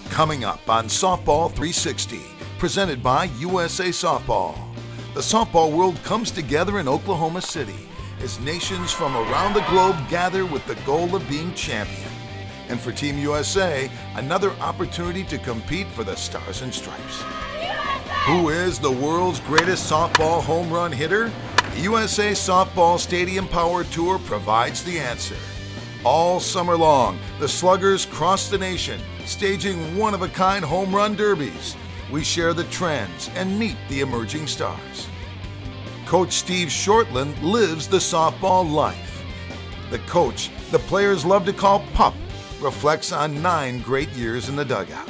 Coming up on Softball 360, presented by USA Softball. The softball world comes together in Oklahoma City as nations from around the globe gather with the goal of being champion. And for Team USA, another opportunity to compete for the Stars and Stripes. Who is the world's greatest softball home run hitter? The USA Softball Stadium Power Tour provides the answer. All summer long, the Sluggers cross the nation, staging one-of-a-kind home run derbies. We share the trends and meet the emerging stars. Coach Steve Shortland lives the softball life. The coach the players love to call Pup reflects on 9 great years in the dugout.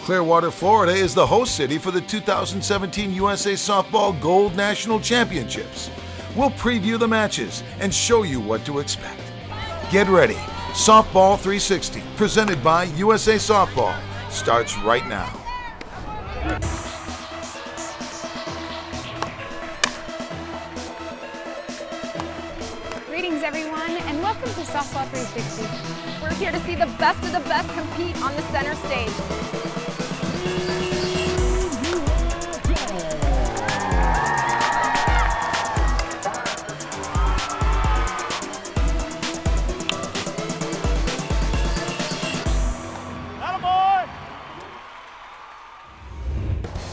Clearwater, Florida is the host city for the 2017 USA Softball Gold National Championships. We'll preview the matches and show you what to expect. Get ready. Softball 360, presented by USA Softball, starts right now. Greetings, everyone, and welcome to Softball 360. We're here to see the best of the best compete on the center stage.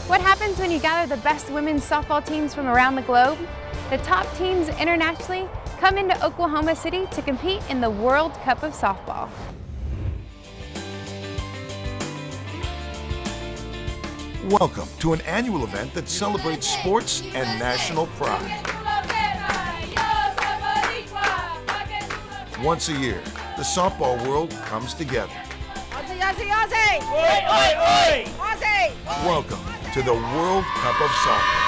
What happens when you gather the best women's softball teams from around the globe? The top teams internationally come into Oklahoma City to compete in the World Cup of Softball. Welcome to an annual event that celebrates sports and national pride. Once a year, the softball world comes together. Welcome to the World Cup of Softball.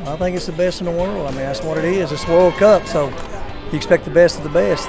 I think it's the best in the world. I mean, that's what it is. It's World Cup, so you expect the best of the best.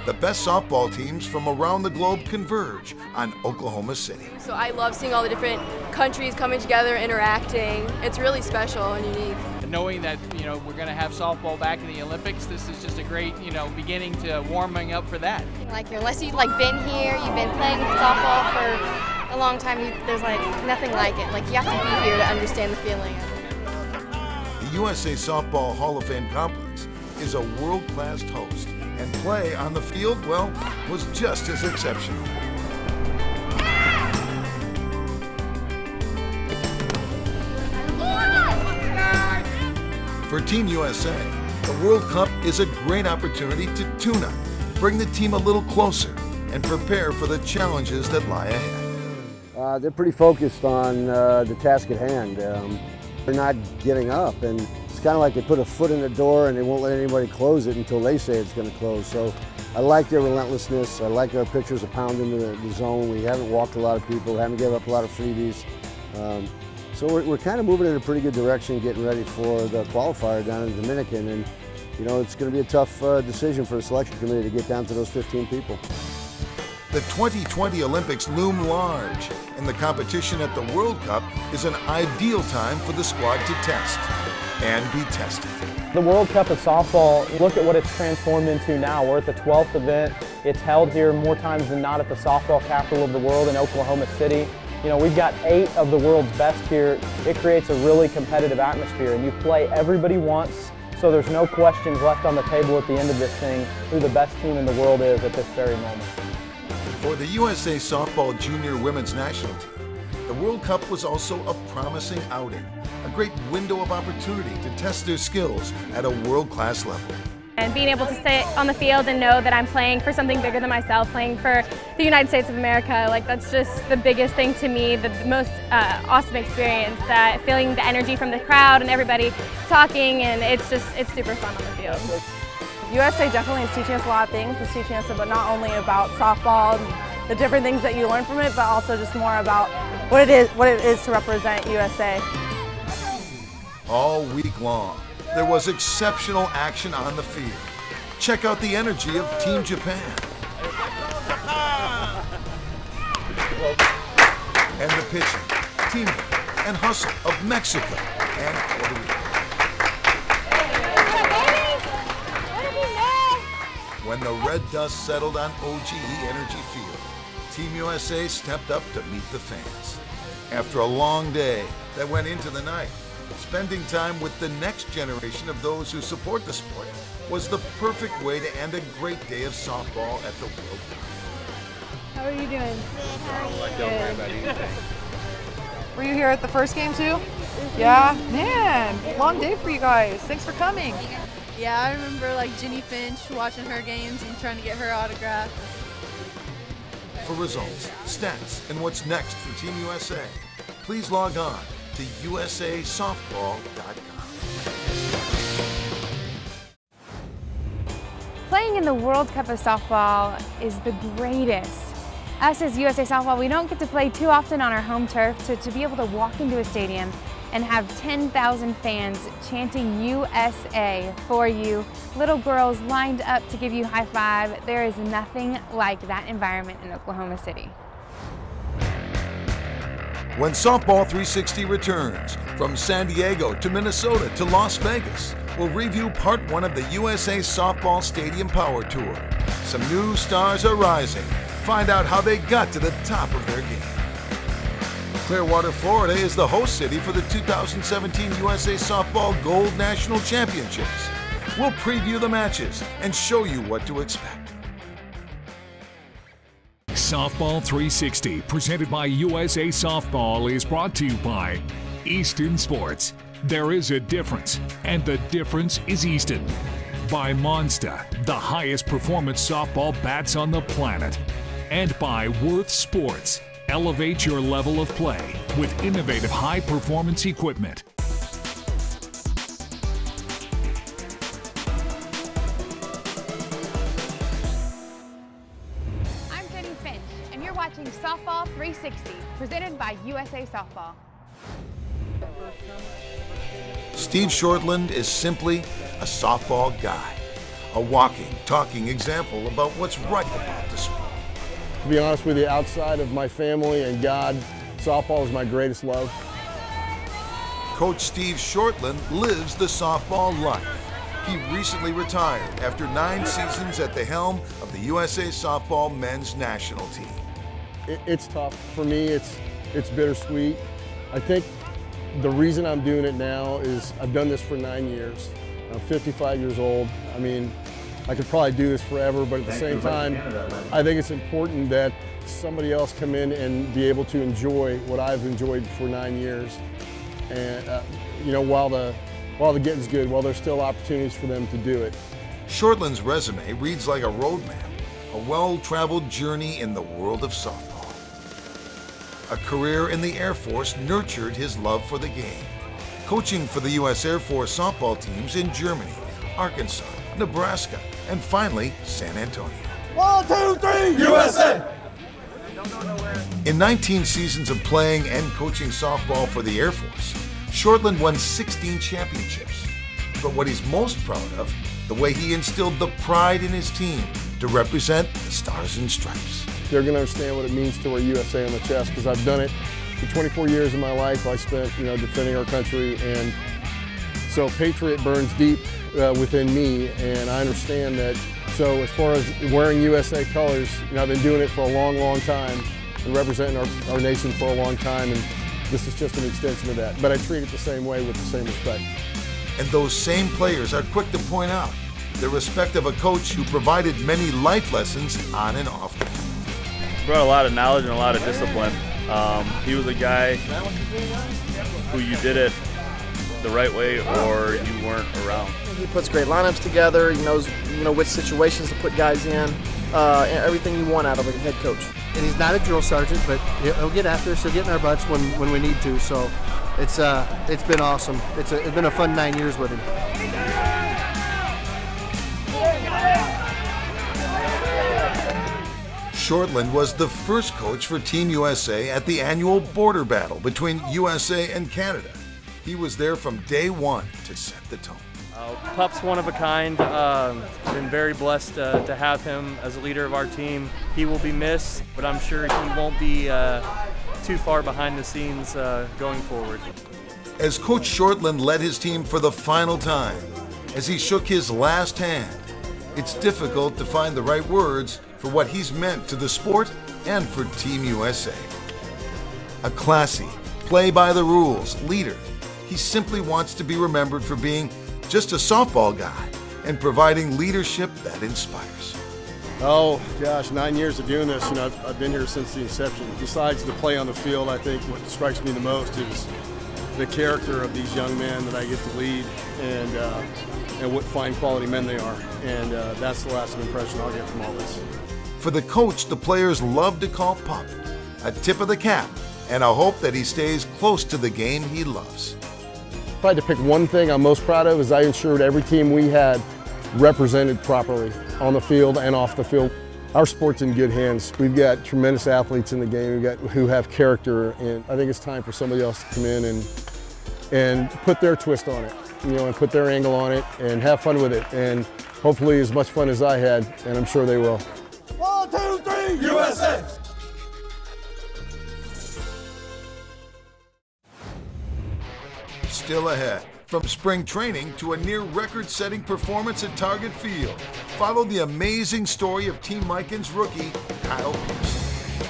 The best softball teams from around the globe converge on Oklahoma City. So I love seeing all the different countries coming together, interacting. It's really special and unique. Knowing that, we're going to have softball back in the Olympics, this is just a great, beginning to warming up for that. Unless you've been here, you've been playing softball for a long time, there's nothing like it. You have to be here to understand the feeling of it. The USA Softball Hall of Fame complex is a world-class host, and play on the field, well, was just as exceptional. For Team USA, the World Cup is a great opportunity to tune up, bring the team a little closer, and prepare for the challenges that lie ahead. They're pretty focused on the task at hand. They're not giving up, and it's kind of like they put a foot in the door and they won't let anybody close it until they say it's going to close. So I like their relentlessness. I like our pitchers are pounding the zone. We haven't walked a lot of people, haven't given up a lot of freebies. So we're kind of moving in a pretty good direction, getting ready for the qualifier down in Dominican. And, it's going to be a tough decision for the selection committee to get down to those 15 people. The 2020 Olympics loom large, and the competition at the World Cup is an ideal time for the squad to test and be tested. The World Cup of Softball, look at what it's transformed into now. We're at the 12th event. It's held here more times than not at the softball capital of the world in Oklahoma City. We've got 8 of the world's best here. It creates a really competitive atmosphere, and you play everybody once, so there's no questions left on the table at the end of this thing who the best team in the world is at this very moment. For the USA Softball Junior Women's National Team, the World Cup was also a promising outing, a great window of opportunity to test their skills at a world-class level. And being able to sit on the field and know that I'm playing for something bigger than myself, playing for the United States of America, that's just the biggest thing to me, the most awesome experience, that feeling the energy from the crowd and everybody talking, and it's super fun on the field. USA definitely is teaching us a lot of things. It's teaching us about not only about softball and the different things that you learn from it, but also just more about what it is to represent USA. All week long, there was exceptional action on the field. Check out the energy of Team Japan. And the pitching, teamwork, and hustle of Mexico and Puerto Rico. When the red dust settled on OGE Energy Field, Team USA stepped up to meet the fans. After a long day that went into the night, spending time with the next generation of those who support the sport was the perfect way to end a great day of softball at the World Cup. How are you doing? Good, how are you? Don't worry about anything. Were you here at the first game too? Yeah? Man, long day for you guys. Thanks for coming. Yeah, I remember like Ginny Finch, watching her games and trying to get her autograph. For results, stats, and what's next for Team USA, please log on to usasoftball.com. Playing in the World Cup of softball is the greatest. Us as USA Softball, we don't get to play too often on our home turf, so to be able to walk into a stadium and have 10,000 fans chanting USA for you, little girls lined up to give you high five, there is nothing like that environment in Oklahoma City. When Softball 360 returns from San Diego to Minnesota to Las Vegas, we'll review part 1 of the USA Softball Stadium Power Tour. Some new stars are rising. Find out how they got to the top of their game. Clearwater, Florida is the host city for the 2017 USA Softball Gold National Championships. We'll preview the matches and show you what to expect. Softball 360, presented by USA Softball, is brought to you by Easton Sports. There is a difference, and the difference is Easton. By Monster, the highest performance softball bats on the planet. And by Worth Sports. Elevate your level of play with innovative high-performance equipment. I'm Jenny Finch, and you're watching Softball 360, presented by USA Softball. Steve Shortland is simply a softball guy, a walking, talking example about what's right about the sport. To be honest with you, outside of my family and God, softball is my greatest love. Coach Steve Shortland lives the softball life. He recently retired after 9 seasons at the helm of the USA Softball men's national team. It's tough. For me, it's bittersweet. I think the reason I'm doing it now is I've done this for 9 years. I'm 55 years old. I mean, I could probably do this forever, but at the same time, I think it's important that somebody else come in and be able to enjoy what I've enjoyed for 9 years. And you know, while the getting's good, while there's still opportunities for them to do it. Shortland's resume reads like a roadmap, a well-traveled journey in the world of softball. A career in the Air Force nurtured his love for the game, coaching for the U.S. Air Force softball teams in Germany, Arkansas, Nebraska, and finally, San Antonio. 1, 2, 3, USA! In 19 seasons of playing and coaching softball for the Air Force, Shortland won 16 championships. But what he's most proud of, the way he instilled the pride in his team to represent the Stars and Stripes. They're going to understand what it means to wear USA on the chest, because I've done it for 24 years of my life. I spent, defending our country, and so Patriot burns deep within me, and I understand that. So as far as wearing USA colors, I've been doing it for a long, long time and representing our nation for a long time, and this is just an extension of that. But I treat it the same way with the same respect. And those same players are quick to point out the respect of a coach who provided many life lessons on and off the field. Brought a lot of knowledge and a lot of discipline. He was a guy who you did it the right way or you weren't around. He puts great lineups together. He knows which situations to put guys in, and everything you want out of a head coach. And he's not a drill sergeant, but he'll get after us. He'll get in our butts when we need to. So it's been awesome. It's been a fun 9 years with him. Shortland was the first coach for Team USA at the annual border battle between USA and Canada. He was there from day one to set the tone. Pup's one of a kind. Been very blessed to have him as a leader of our team. He will be missed, but I'm sure he won't be too far behind the scenes going forward. As Coach Shortland led his team for the final time, as he shook his last hand, it's difficult to find the right words for what he's meant to the sport and for Team USA. A classy, play-by-the-rules leader, he simply wants to be remembered for being just a softball guy and providing leadership that inspires. Oh gosh, 9 years of doing this, I've been here since the inception. Besides the play on the field, I think what strikes me the most is the character of these young men that I get to lead, and what fine quality men they are. And that's the lasting impression I'll get from all this. For the coach, the players love to call Pup, a tip of the cap, and a hope that he stays close to the game he loves. If I had to pick one thing I'm most proud of, is I ensured every team we had represented properly on the field and off the field. Our sport's in good hands. We've got tremendous athletes in the game who have character, and I think it's time for somebody else to come in and put their twist on it, and put their angle on it and have fun with it, and hopefully as much fun as I had, and I'm sure they will. 1, 2, 3, USA! Still ahead, from spring training to a near record-setting performance at Target Field, follow the amazing story of Team Miken's rookie, Kyle Pearson.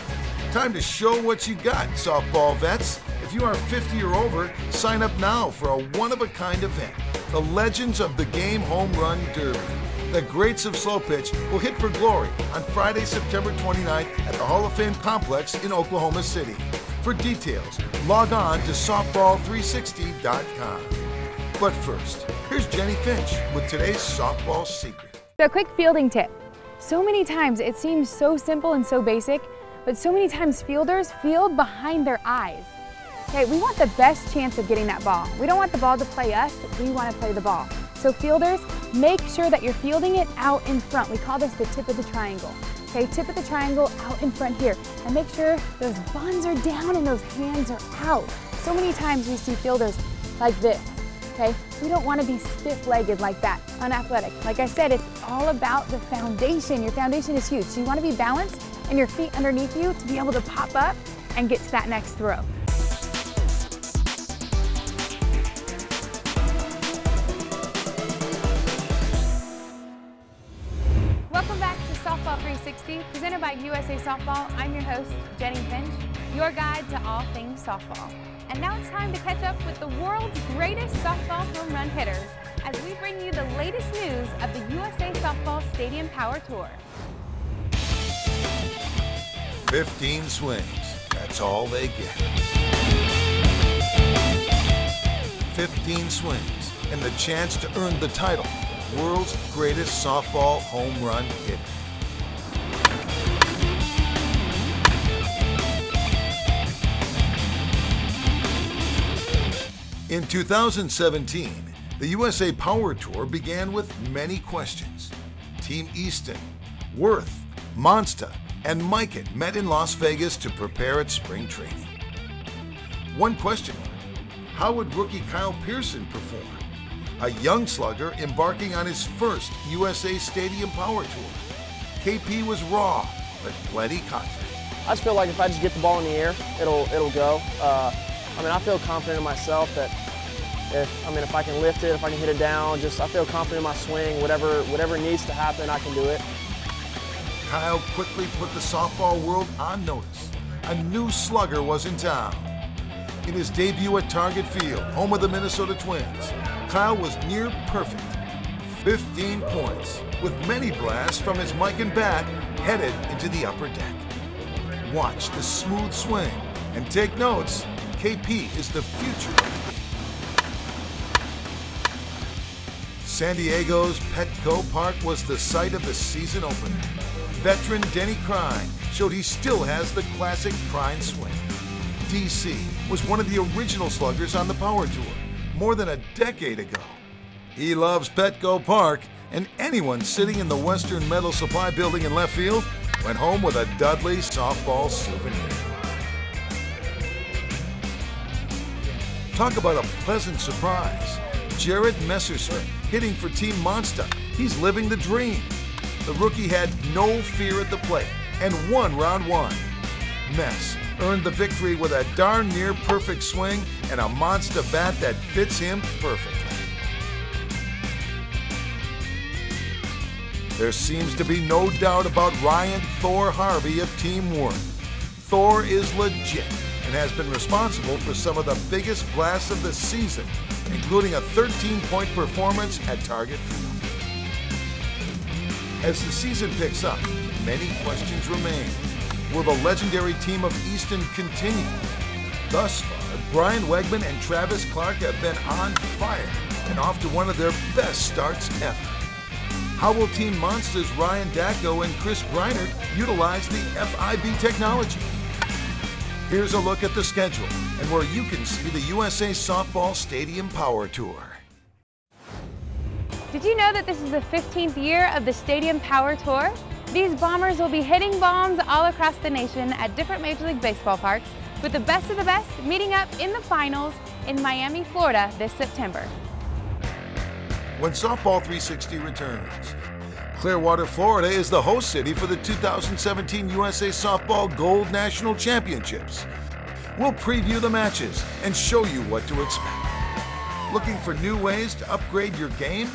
Time to show what you got, softball vets. If you are 50 or over, sign up now for a one-of-a-kind event, the Legends of the Game Home Run Derby. The greats of slow pitch will hit for glory on Friday, September 29th at the Hall of Fame Complex in Oklahoma City. For details, log on to softball360.com. But first, here's Jenny Finch with today's softball secret. So a quick fielding tip. So many times it seems so simple and so basic, but so many times fielders field behind their eyes. Okay, we want the best chance of getting that ball. We don't want the ball to play us, we want to play the ball. So fielders, make sure that you're fielding it out in front. We call this the tip of the triangle. Okay, tip of the triangle out in front here. And make sure those buns are down and those hands are out. So many times we see fielders like this. Okay, we don't want to be stiff-legged like that, unathletic. Like I said, it's all about the foundation. Your foundation is huge. So you want to be balanced and your feet underneath you to be able to pop up and get to that next throw. Welcome back to Softball 360, presented by USA Softball. I'm your host, Jenny Finch, your guide to all things softball. And now it's time to catch up with the world's greatest softball home run hitters as we bring you the latest news of the USA Softball Stadium Power Tour. 15 swings, that's all they get. 15 swings and the chance to earn the title, world's greatest softball home run hitter. In 2017, the USA Power Tour began with many questions. Team Easton, Worth, Monsta, and Miken met in Las Vegas to prepare at spring training. One question mark: how would rookie Kyle Pearson perform? A young slugger embarking on his first USA Stadium Power Tour. KP was raw, but plenty confident. I just feel like if I just get the ball in the air, it'll go. I feel confident in myself that if I can lift it, if I can hit it down, I feel confident in my swing. Whatever needs to happen, I can do it. Kyle quickly put the softball world on notice. A new slugger was in town. In his debut at Target Field, home of the Minnesota Twins, Kyle was near perfect. 15 points, with many blasts from his Miken bat headed into the upper deck. Watch the smooth swing and take notes. KP is the future of the game. San Diego's Petco Park was the site of the season opener. Veteran Denny Crine showed he still has the classic Crine swing. DC was one of the original sluggers on the Power Tour more than a decade ago. He loves Petco Park, and anyone sitting in the Western Metal Supply building in left field went home with a Dudley softball souvenir. Talk about a pleasant surprise. Jared Messerschmidt hitting for Team Monsta. He's living the dream. The rookie had no fear at the plate and won round one. Mess earned the victory with a darn near perfect swing and a Monsta bat that fits him perfectly. There seems to be no doubt about Ryan Thor Harvey of Team Warren. Thor is legit and has been responsible for some of the biggest blasts of the season, including a 13-point performance at Target Field. As the season picks up, many questions remain. Will the legendary team of Easton continue? Thus far, Brian Wegman and Travis Clark have been on fire and off to one of their best starts ever. How will Team Monsters' Ryan Dacko and Chris Greinert utilize the FIB technology? Here's a look at the schedule and where you can see the USA Softball Stadium Power Tour. Did you know that this is the 15th year of the Stadium Power Tour? These Bombers will be hitting bombs all across the nation at different Major League Baseball parks, with the best of the best meeting up in the finals in Miami, Florida this September. When Softball 360 returns, Clearwater, Florida is the host city for the 2017 USA Softball Gold National Championships. We'll preview the matches and show you what to expect. Looking for new ways to upgrade your game?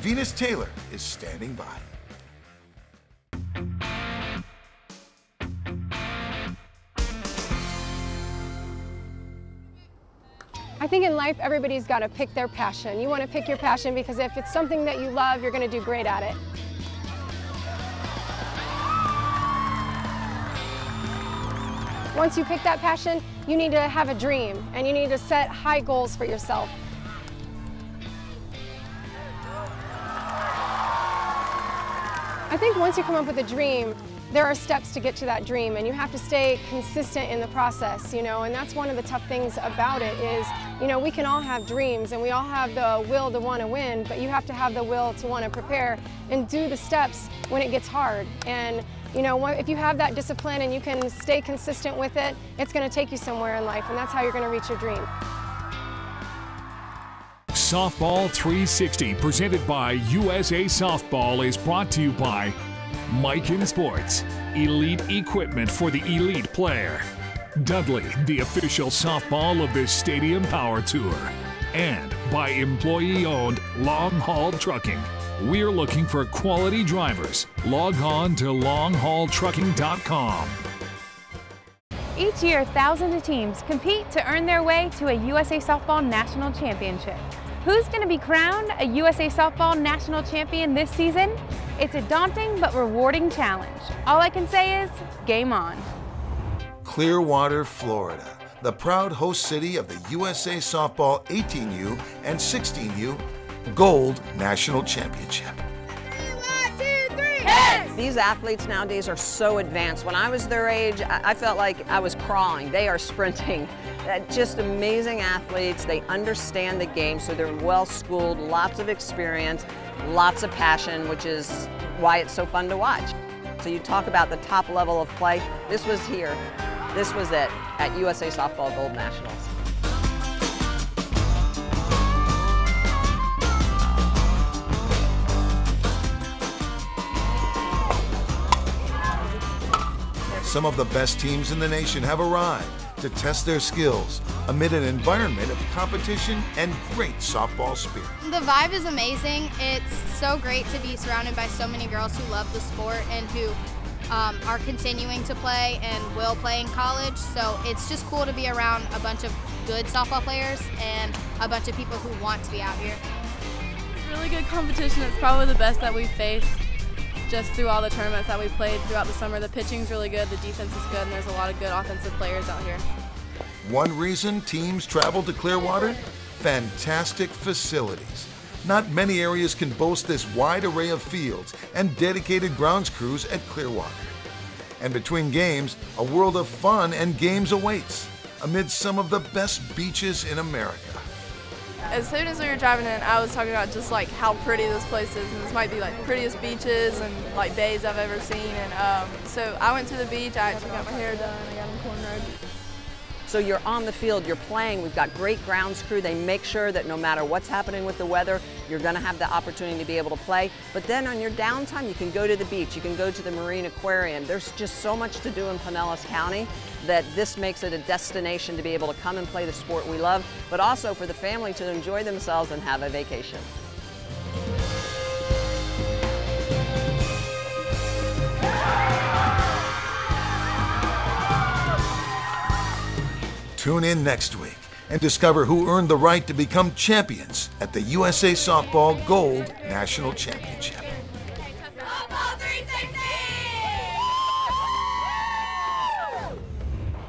Venus Taylor is standing by. I think in life, everybody's got to pick their passion. You want to pick your passion because if it's something that you love, you're going to do great at it. Once you pick that passion, you need to have a dream and you need to set high goals for yourself. I think once you come up with a dream, there are steps to get to that dream, and you have to stay consistent in the process, and that's one of the tough things about it is, we can all have dreams and we all have the will to want to win, but you have to have the will to want to prepare and do the steps when it gets hard. And if you have that discipline and you can stay consistent with it, it's going to take you somewhere in life, and that's how you're going to reach your dream. Softball 360, presented by USA Softball, is brought to you by Miken Sports, elite equipment for the elite player. Dudley, the official softball of the Stadium Power Tour. And by employee-owned Long Haul Trucking. We're looking for quality drivers. Log on to longhaultrucking.com. Each year, thousands of teams compete to earn their way to a USA Softball National Championship. Who's going to be crowned a USA Softball National Champion this season? It's a daunting but rewarding challenge. All I can say is, game on. Clearwater, Florida, the proud host city of the USA Softball 18U and 16U Gold National Championship. 1, 2, 3, hits! These athletes nowadays are so advanced. When I was their age, I felt like I was crawling. They are sprinting. Just amazing athletes. They understand the game, so they're well schooled, lots of experience, lots of passion, which is why it's so fun to watch. So you talk about the top level of play. This was here. This was it at USA Softball Gold Nationals. Some of the best teams in the nation have arrived to test their skills amid an environment of competition and great softball spirit. The vibe is amazing. It's so great to be surrounded by so many girls who love the sport and who are continuing to play and will play in college. So it's just cool to be around a bunch of good softball players and a bunch of people who want to be out here. It's really good competition. It's probably the best that we've faced just through all the tournaments that we played throughout the summer. The pitching's really good, the defense is good, and there's a lot of good offensive players out here. One reason teams travel to Clearwater? Fantastic facilities. Not many areas can boast this wide array of fields and dedicated grounds crews at Clearwater. And between games, a world of fun and games awaits amid some of the best beaches in America. As soon as we were driving in, I was talking about just like how pretty this place is, and this might be like the prettiest beaches and like bays I've ever seen. And so I went to the beach. I actually got my hair done. I got them cornrowed. So you're on the field, you're playing, we've got great grounds crew. They make sure that no matter what's happening with the weather, you're gonna have the opportunity to be able to play. But then on your downtime, you can go to the beach, you can go to the Marine Aquarium. There's just so much to do in Pinellas County that this makes it a destination to be able to come and play the sport we love, but also for the family to enjoy themselves and have a vacation. Tune in next week and discover who earned the right to become champions at the USA Softball Gold National Championship.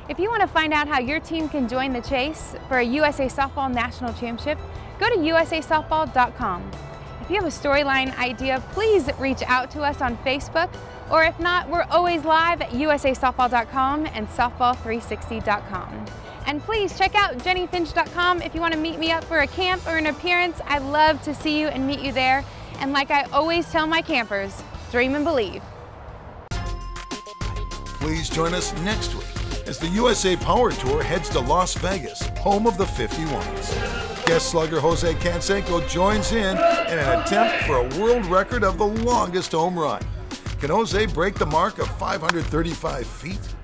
If you want to find out how your team can join the chase for a USA Softball National Championship, go to usasoftball.com. If you have a storyline idea, please reach out to us on Facebook, or if not, we're always live at usasoftball.com and softball360.com. And please check out jennyfinch.com if you want to meet me up for a camp or an appearance. I'd love to see you and meet you there. And like I always tell my campers, dream and believe. Please join us next week as the USA Power Tour heads to Las Vegas, home of the 51s. Guest slugger Jose Canseco joins in an attempt for a world record of the longest home run. Can Jose break the mark of 535 feet?